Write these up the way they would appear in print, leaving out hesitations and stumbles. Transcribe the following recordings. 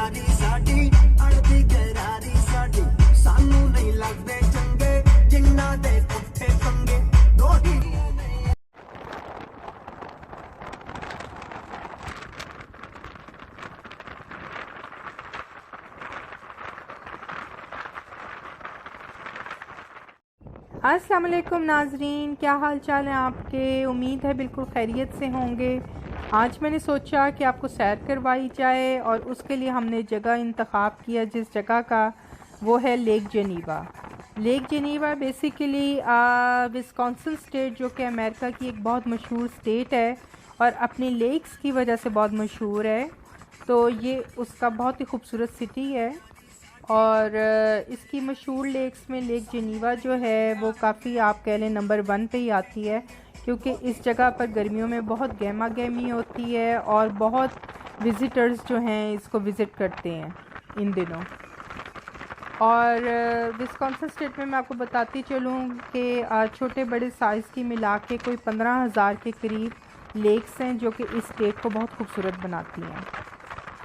यारी साडी अड़दी गहरारी साडी सानू नहीं लगदे चंगे जिन्ना दे पुट्ठे पंगे दो ही अस्सलाम वालेकुम नाजरीन, क्या हाल चाल है आपके। उम्मीद है बिल्कुल खैरियत से होंगे। आज मैंने सोचा कि आपको सैर करवाई जाए और उसके लिए हमने जगह इंतखाब किया जिस जगह का वो है lake Geneva. Lake Geneva basically Wisconsin state जो कि अमेरिका की एक बहुत मशहूर स्टेट है और अपनी लेक्स की वजह से बहुत मशहूर है। तो ये उसका बहुत ही खूबसूरत सिटी है और इसकी मशहूर लेक्स में लेक जेनीवा जो है वो काफ़ी आप कह लें नंबर 1 पे ही आती है, क्योंकि इस जगह पर गर्मियों में बहुत गहमा गहमी होती है और बहुत विज़िटर्स जो हैं इसको विज़िट करते हैं इन दिनों। और विस्कॉन्सिन स्टेट में मैं आपको बताती चलूँ कि छोटे बड़े साइज़ की मिला के कोई 15,000 के करीब लेक्स हैं जो कि इस स्टेट को बहुत खूबसूरत बनाती हैं।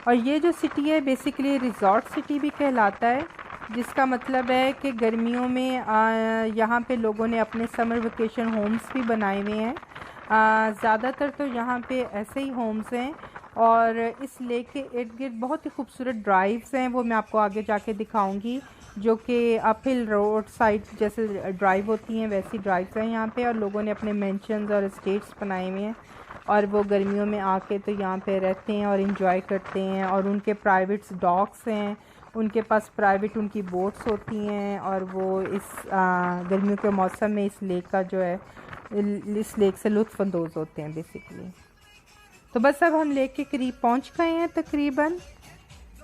और ये जो सिटी है बेसिकली रिज़ॉर्ट सिटी भी कहलाता है, जिसका मतलब है कि गर्मियों में यहाँ पे लोगों ने अपने समर वेकेशन होम्स भी बनाए हुए हैं। ज़्यादातर तो यहाँ पे ऐसे ही होम्स हैं और इस लेक के इर्द गिर्द बहुत ही खूबसूरत ड्राइव्स हैं, वो मैं आपको आगे जाके दिखाऊंगी, जो कि अपहिल रोड साइड जैसे ड्राइव होती हैं वैसी ड्राइव्स हैं यहाँ पे। और लोगों ने अपने मेंशंस और एस्टेट्स बनाए हुए हैं और वो गर्मियों में आके तो यहाँ पे रहते हैं और इन्जॉय करते हैं। और उनके प्राइवेट डॉग्स हैं, उनके पास प्राइवेट उनकी बोट्स होती हैं और वो इस गर्मियों के मौसम में इस लेक का जो है इस लेक से लुत्फ़ अंदोज़ होते हैं बेसिकली। तो बस अब हम लेक के करीब पहुँच गए हैं तकरीबन।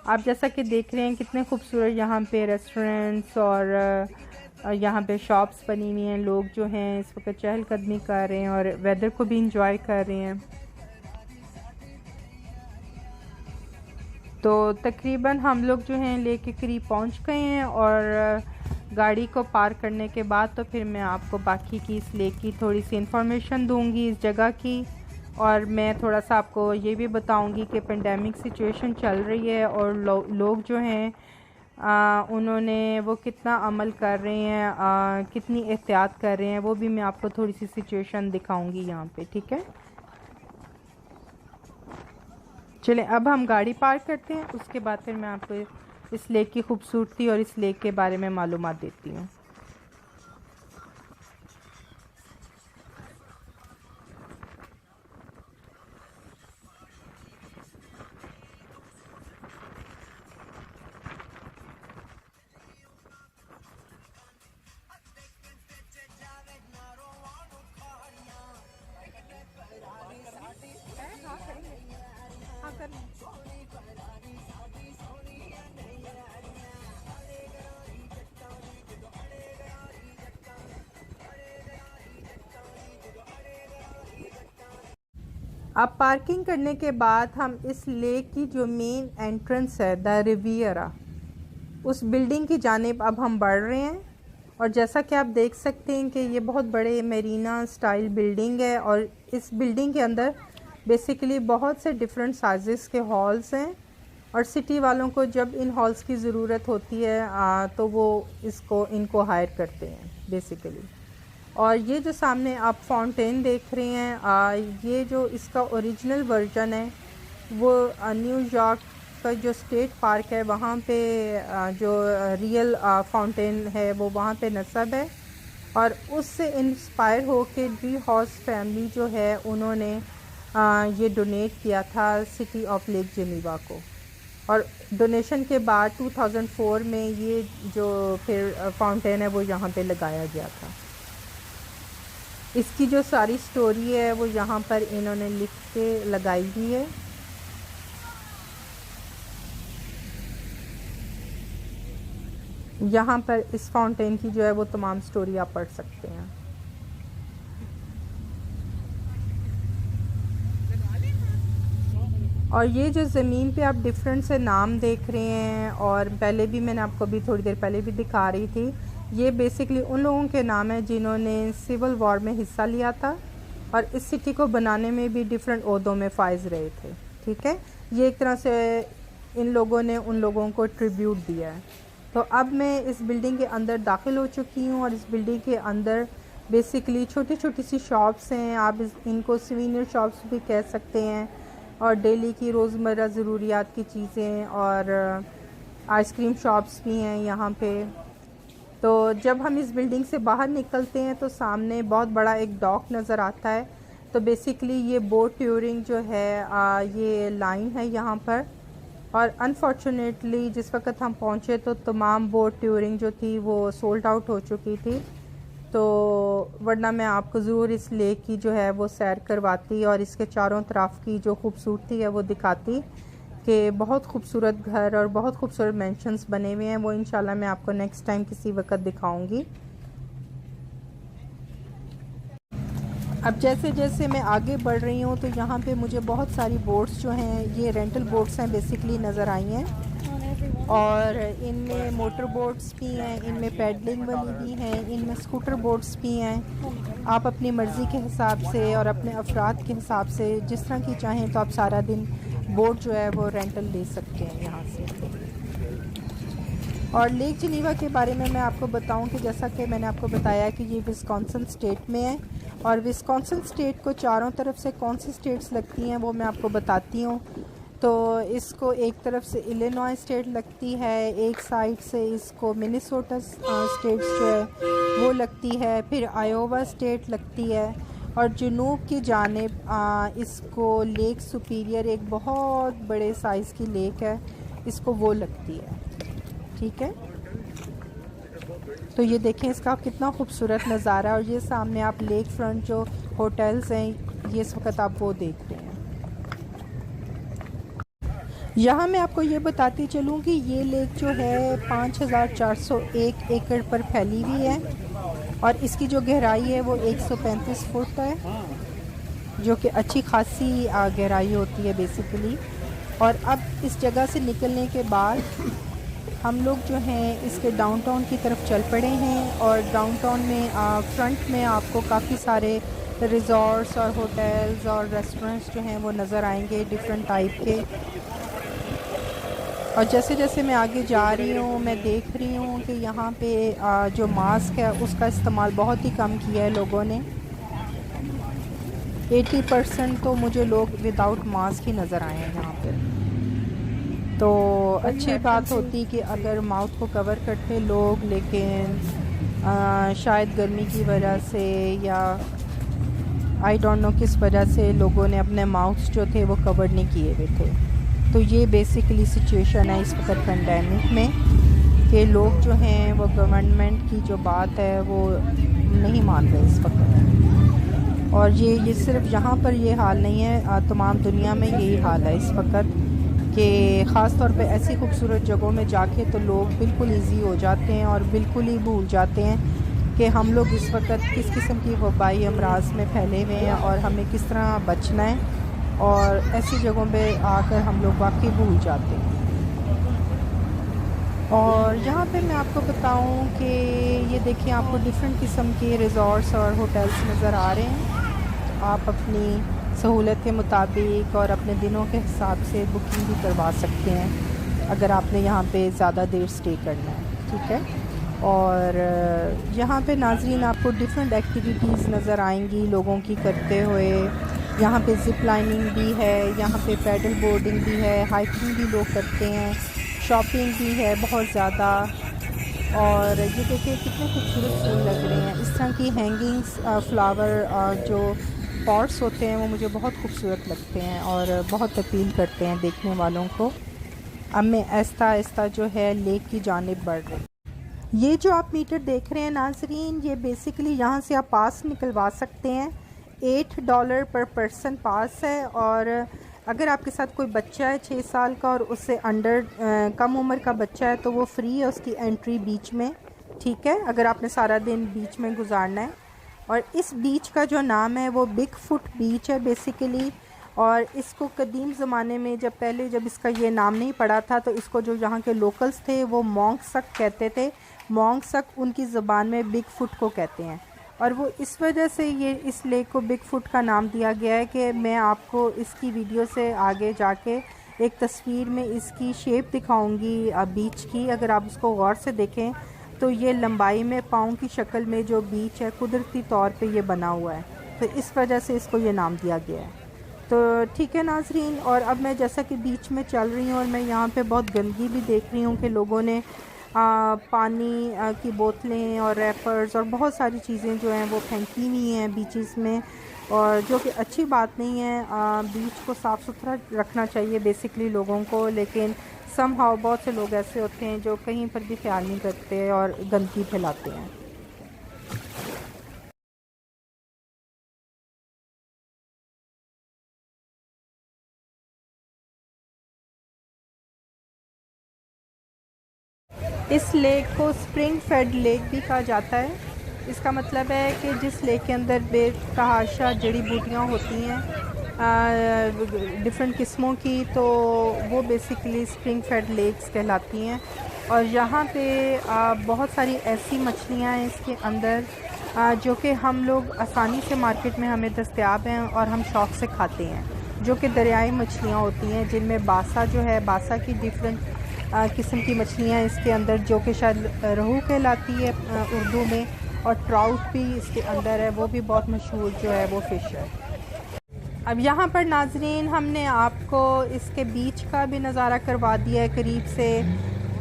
आप जैसा कि देख रहे हैं कितने खूबसूरत यहाँ पे रेस्टोरेंट्स और यहाँ पे शॉप्स बनी हुई हैं। लोग जो हैं इस वक्त चहलकदमी कर रहे हैं और वेदर को भी इंजॉय कर रहे हैं। तो तकरीबन हम लोग जो हैं लेक के करीब पहुँच गए हैं और गाड़ी को पार्क करने के बाद तो फिर मैं आपको बाकी की इस लेक की थोड़ी सी इंफॉर्मेशन दूंगी इस जगह की। और मैं थोड़ा सा आपको ये भी बताऊंगी कि पेंडेमिक सिचुएशन चल रही है और लोग जो हैं उन्होंने वो कितना अमल कर रहे हैं, कितनी एहतियात कर रहे हैं, वो भी मैं आपको थोड़ी सी सिचुएशन दिखाऊंगी यहाँ पे, ठीक है। चलें अब हम गाड़ी पार्क करते हैं, उसके बाद फिर मैं आपको इस लेक की खूबसूरती और इस लेक के बारे में मालूमात देती हूँ। अब पार्किंग करने के बाद हम इस लेक की जो मेन एंट्रेंस है द रिवियरा, उस बिल्डिंग की जानिब अब हम बढ़ रहे हैं। और जैसा कि आप देख सकते हैं कि ये बहुत बड़े मेरीना स्टाइल बिल्डिंग है और इस बिल्डिंग के अंदर बेसिकली बहुत से डिफरेंट साइज़ के हॉल्स हैं और सिटी वालों को जब इन हॉल्स की ज़रूरत होती है तो वो इनको हायर करते हैं बेसिकली। और ये जो सामने आप फाउंटेन देख रहे हैं ये जो इसका ओरिजिनल वर्जन है वो न्यूयॉर्क का जो स्टेट पार्क है वहाँ पे जो रियल फाउंटेन है वो वहाँ पे नस्ब है और उससे इंस्पायर हो के डी हॉर्स फैमिली जो है उन्होंने ये डोनेट किया था सिटी ऑफ लेक जेनीवा को। और डोनेशन के बाद 2004 में ये जो फिर फाउंटेन है वो यहाँ पे लगाया गया था। इसकी जो सारी स्टोरी है वो यहाँ पर इन्होंने लिख के लगाई हुई है। यहाँ पर इस फाउंटेन की जो है वो तमाम स्टोरी आप पढ़ सकते हैं। और ये जो ज़मीन पे आप डिफरेंट से नाम देख रहे हैं और पहले भी मैंने आपको भी थोड़ी देर पहले भी दिखा रही थी, ये बेसिकली उन लोगों के नाम है जिन्होंने सिविल वॉर में हिस्सा लिया था और इस सिटी को बनाने में भी डिफरेंट ओहदों में फाइज रहे थे, ठीक है। ये एक तरह से इन लोगों ने उन लोगों को ट्रिब्यूट दिया है। तो अब मैं इस बिल्डिंग के अंदर दाखिल हो चुकी हूँ और इस बिल्डिंग के अंदर बेसिकली छोटी छोटी सी शॉप्स हैं, आप इनको सिवीनियर शॉप्स भी कह सकते हैं, और डेली की रोज़मर्रा ज़रूरियात की चीज़ें और आइसक्रीम शॉप्स भी हैं यहाँ पे। तो जब हम इस बिल्डिंग से बाहर निकलते हैं तो सामने बहुत बड़ा एक डॉक नज़र आता है। तो बेसिकली ये बोट टूरिंग जो है ये लाइन है यहाँ पर, और अनफॉर्चुनेटली जिस वक्त हम पहुँचे तो तमाम बोट टूरिंग जो थी वो सोल्ड आउट हो चुकी थी। तो वरना मैं आपको ज़रूर इस लेक की जो है वो सैर करवाती और इसके चारों तरफ की जो खूबसूरती है वो दिखाती कि बहुत खूबसूरत घर और बहुत खूबसूरत मेंशंस बने हुए हैं। वो इंशाल्लाह मैं आपको नेक्स्ट टाइम किसी वक्त दिखाऊंगी। अब जैसे जैसे मैं आगे बढ़ रही हूँ तो यहाँ पे मुझे बहुत सारी बोट्स जो हैं ये रेंटल बोट्स हैं बेसिकली नज़र आई हैं, और इनमें मोटर बोट्स भी हैं, इनमें पैडलिंग वाली भी हैं, इनमें स्कूटर बोट्स भी हैं। आप अपनी मर्ज़ी के हिसाब से और अपने अफराद के हिसाब से जिस तरह की चाहें तो आप सारा दिन बोट जो है वो रेंटल ले सकते हैं यहाँ से। और लेक जिनीवा के बारे में मैं आपको बताऊं कि जैसा कि मैंने आपको बताया कि ये विस्कॉन्सिन स्टेट में है, और विस्कॉन्सिन स्टेट को चारों तरफ से कौन सी स्टेट्स लगती हैं वो मैं आपको बताती हूँ। तो इसको एक तरफ से इलिनॉय स्टेट लगती है, एक साइड से इसको मिनेसोटा स्टेट्स जो है वो लगती है, फिर आयोवा स्टेट लगती है, और जुनूब की जानिब इसको लेक सुपीरियर एक बहुत बड़े साइज़ की लेक है, इसको वो लगती है। ठीक है, तो ये देखें इसका कितना खूबसूरत नज़ारा, और ये सामने आप लेक फ्रंट जो होटल्स हैं ये इस वक्त आप वो देख रहे हैं। यहाँ मैं आपको ये बताती चलूँ कि ये लेक जो है 5401 एकड़ पर फैली हुई है, और इसकी जो गहराई है वो 135 फुट है, जो कि अच्छी खासी गहराई होती है बेसिकली। और अब इस जगह से निकलने के बाद हम लोग जो हैं इसके डाउनटाउन की तरफ चल पड़े हैं, और डाउनटाउन में फ्रंट में आपको काफ़ी सारे रिज़ॉर्ट्स और होटल्स और रेस्टोरेंट्स जो हैं वो नज़र आएंगे डिफरेंट टाइप के। और जैसे जैसे मैं आगे जा रही हूँ मैं देख रही हूँ कि यहाँ पे जो मास्क है उसका इस्तेमाल बहुत ही कम किया है लोगों ने। 80% तो मुझे लोग विदाउट मास्क ही नज़र आए हैं यहाँ पे। तो अच्छी बात होती कि अगर माउथ को कवर करते लोग, लेकिन शायद गर्मी की वजह से या आई डोंट नो किस वजह से लोगों ने अपने माउथ्स जो थे वो कवर नहीं किए हुए थे। तो ये बेसिकली सिचुएशन है इस वक्त पेंडेमिक में कि लोग जो हैं वो गवर्नमेंट की जो बात है वो नहीं मान रहे इस वक्त। और ये सिर्फ यहाँ पर ये हाल नहीं है, तमाम दुनिया में यही हाल है इस वक्त कि ख़ास तौर पे ऐसी खूबसूरत जगहों में जाके तो लोग बिल्कुल इजी हो जाते हैं और बिल्कुल ही भूल जाते हैं कि हम लोग इस वक्त किस किस्म की वबाई अमराज में फैले हुए हैं और हमें किस तरह बचना है, और ऐसी जगहों पे आकर हम लोग वाकई भूल जाते हैं। और यहाँ पे मैं आपको बताऊँ कि ये देखिए आपको डिफरेंट किस्म के रिज़ॉर्ट्स और होटल्स नज़र आ रहे हैं। आप अपनी सहूलत के मुताबिक और अपने दिनों के हिसाब से बुकिंग भी करवा सकते हैं अगर आपने यहाँ पे ज़्यादा देर स्टे करना है। ठीक है, और यहाँ पे नाज़रीन आपको डिफरेंट एक्टिविटीज़ नज़र आएंगी लोगों की करते हुए। यहाँ पे ज़िप लाइनिंग भी है, यहाँ पे पैडल बोर्डिंग भी है, हाइकिंग भी लोग करते हैं, शॉपिंग भी है बहुत ज़्यादा। और ये देखिए कितने खूबसूरत फूल लग रहे हैं। इस तरह की हैंगिंग्स फ्लावर जो पॉट्स होते हैं वो मुझे बहुत खूबसूरत लगते हैं और बहुत अपील करते हैं देखने वालों को। अब मैं आहिस्ता आहिस्ता जो है लेक की जानिब बढ़ रही। ये जो आप मीटर देख रहे हैं नाजरीन, ये बेसिकली यहाँ से आप पास निकलवा सकते हैं। $8 पर पर्सन पास है, और अगर आपके साथ कोई बच्चा है 6 साल का और उससे अंडर कम उम्र का बच्चा है तो वो फ्री है उसकी एंट्री बीच में। ठीक है, अगर आपने सारा दिन बीच में गुजारना है। और इस बीच का जो नाम है वो बिग फुट बीच है बेसिकली, और इसको कदीम ज़माने में जब इसका ये नाम नहीं पड़ा था तो इसको जो यहाँ के लोकल्स थे वो मोंगसक कहते थे। मोंगसक उनकी ज़बान में बिग फुट को कहते हैं, और वो इस वजह से ये इस लेक को बिग फुट का नाम दिया गया है कि मैं आपको इसकी वीडियो से आगे जाके एक तस्वीर में इसकी शेप दिखाऊंगी बीच की। अगर आप उसको गौर से देखें तो ये लंबाई में पाँव की शक्ल में जो बीच है कुदरती तौर पे ये बना हुआ है, तो इस वजह से इसको ये नाम दिया गया है। तो ठीक है नाजरीन, और अब मैं जैसा कि बीच में चल रही हूँ और मैं यहाँ पे बहुत गंदगी भी देख रही हूँ कि लोगों ने पानी की बोतलें और रैपर्स और बहुत सारी चीज़ें जो हैं वो फेंकी हुई हैं बीचेस में, और जो कि अच्छी बात नहीं है। बीच को साफ़ सुथरा रखना चाहिए बेसिकली लोगों को, लेकिन समहाउ बहुत से लोग ऐसे होते हैं जो कहीं पर भी ख्याल नहीं करते और गंदगी फैलाते हैं। इस लेक को स्प्रिंग फेड लेक भी कहा जाता है। इसका मतलब है कि जिस लेक के अंदर बेतहाशा जड़ी बूटियाँ होती हैं डिफरेंट किस्मों की, तो वो बेसिकली स्प्रिंग फेड लेक्स कहलाती हैं। और यहाँ पे बहुत सारी ऐसी मछलियाँ हैं इसके अंदर जो कि हम लोग आसानी से मार्केट में हमें दस्तयाब हैं और हम शौक़ से खाते हैं, जो कि दरियाई मछलियाँ होती हैं, जिनमें बासा जो है, बासा की डिफरेंट किस्म की मछलियाँ इसके अंदर, जो कि शायद रोहू कहलाती है उर्दू में, और ट्राउट भी इसके अंदर है, वो भी बहुत मशहूर जो है वो फ़िश है। अब यहाँ पर नाजरीन हमने आपको इसके बीच का भी नज़ारा करवा दिया है करीब से।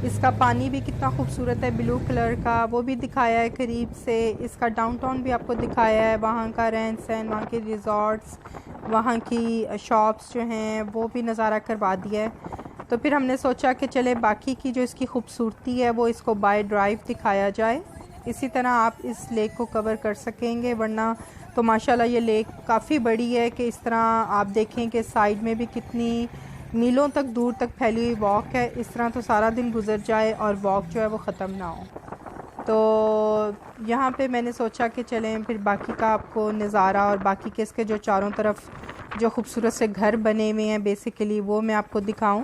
इसका पानी भी कितना खूबसूरत है, ब्लू कलर का, वो भी दिखाया है करीब से। इसका डाउनटाउन भी आपको दिखाया है, वहाँ का रहन सहन, वहाँ के रिज़ॉर्ट्स, वहाँ की शॉप्स जो हैं वो भी नज़ारा करवा दिया है। तो फिर हमने सोचा कि चले बाकी की जो इसकी खूबसूरती है वो इसको बाय ड्राइव दिखाया जाए, इसी तरह आप इस लेक को कवर कर सकेंगे। वरना तो माशाल्लाह ये लेक काफ़ी बड़ी है कि इस तरह आप देखें कि साइड में भी कितनी मीलों तक दूर तक फैली हुई वॉक है। इस तरह तो सारा दिन गुजर जाए और वॉक जो है वो ख़त्म ना हो। तो यहाँ पे मैंने सोचा कि चलें फिर बाकी का आपको नज़ारा और बाकी के इसके जो चारों तरफ जो खूबसूरत से घर बने हुए हैं बेसिकली वो मैं आपको दिखाऊं।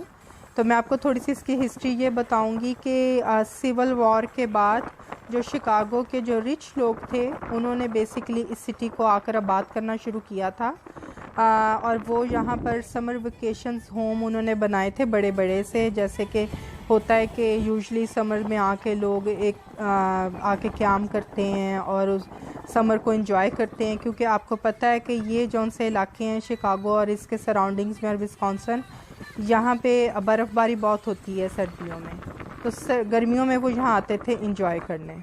तो मैं आपको थोड़ी सी इसकी हिस्ट्री ये बताऊंगी कि सिविल वॉर के बाद जो शिकागो के जो रिच लोग थे उन्होंने बेसिकली इस सिटी को आकर आबाद करना शुरू किया था, और वो यहाँ पर समर वेकेशंस होम उन्होंने बनाए थे बड़े बड़े से। जैसे कि होता है कि यूजुअली समर में आके लोग आके क़याम करते हैं और उस समर को एंजॉय करते हैं, क्योंकि आपको पता है कि ये जौन से इलाके हैं शिकागो और इसके सराउंडिंग्स में और विस्कॉन्सिन, यहाँ पे बर्फ़बारी बहुत होती है सर्दियों में, तो गर्मियों में वो यहाँ आते थे एंजॉय करने।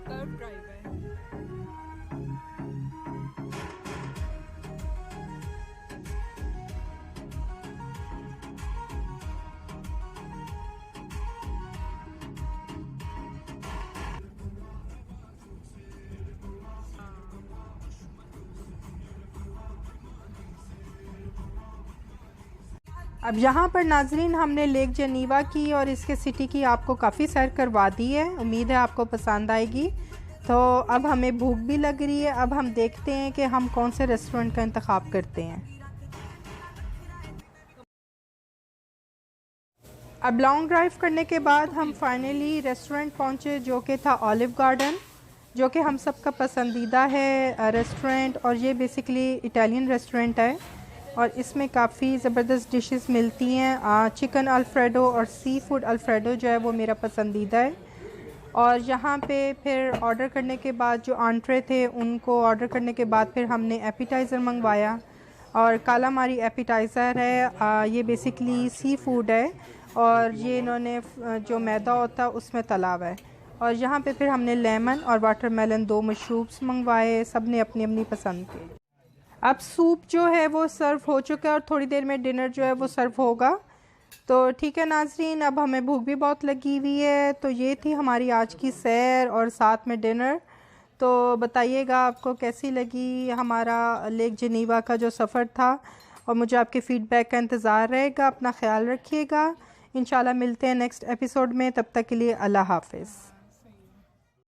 कर्व ड्राइव है। अब यहाँ पर नाजरीन हमने लेक जेनीवा की और इसके सिटी की आपको काफ़ी सैर करवा दी है। उम्मीद है आपको पसंद आएगी। तो अब हमें भूख भी लग रही है। अब हम देखते हैं कि हम कौन से रेस्टोरेंट का इंतखाब करते हैं। अब लॉन्ग ड्राइव करने के बाद हम फाइनली रेस्टोरेंट पहुँचे, जो कि था ऑलिव गार्डन, जो कि हम सबका पसंदीदा है रेस्टोरेंट। और ये बेसिकली इटालियन रेस्टोरेंट है और इसमें काफ़ी ज़बरदस्त डिशेस मिलती हैं। चिकन अल्फ्रेडो और सी फूड अल्फ्रेडो जो है वो मेरा पसंदीदा है। और यहाँ पे फिर ऑर्डर करने के बाद जो आंट्रे थे उनको ऑर्डर करने के बाद फिर हमने एपिटाइज़र मंगवाया और कालामारी एपिटाइज़र है। ये बेसिकली सी फूड है और ये इन्होंने जो मैदा होता है उसमें तला हुआ है। और यहाँ पे फिर हमने लेमन और वाटरमेलन 2 मशरूब्स मंगवाए, सब ने अपनी अपनी पसंद के। अब सूप जो है वो सर्व हो चुका है और थोड़ी देर में डिनर जो है वो सर्व होगा। तो ठीक है नाजरीन, अब हमें भूख भी बहुत लगी हुई है। तो ये थी हमारी आज की सैर और साथ में डिनर। तो बताइएगा आपको कैसी लगी हमारा लेक जेनीवा का जो सफ़र था, और मुझे आपके फ़ीडबैक का इंतज़ार रहेगा। अपना ख्याल रखिएगा। इंशाल्लाह मिलते हैं नेक्स्ट एपिसोड में। तब तक के लिए अल्लाह हाफ़िज़।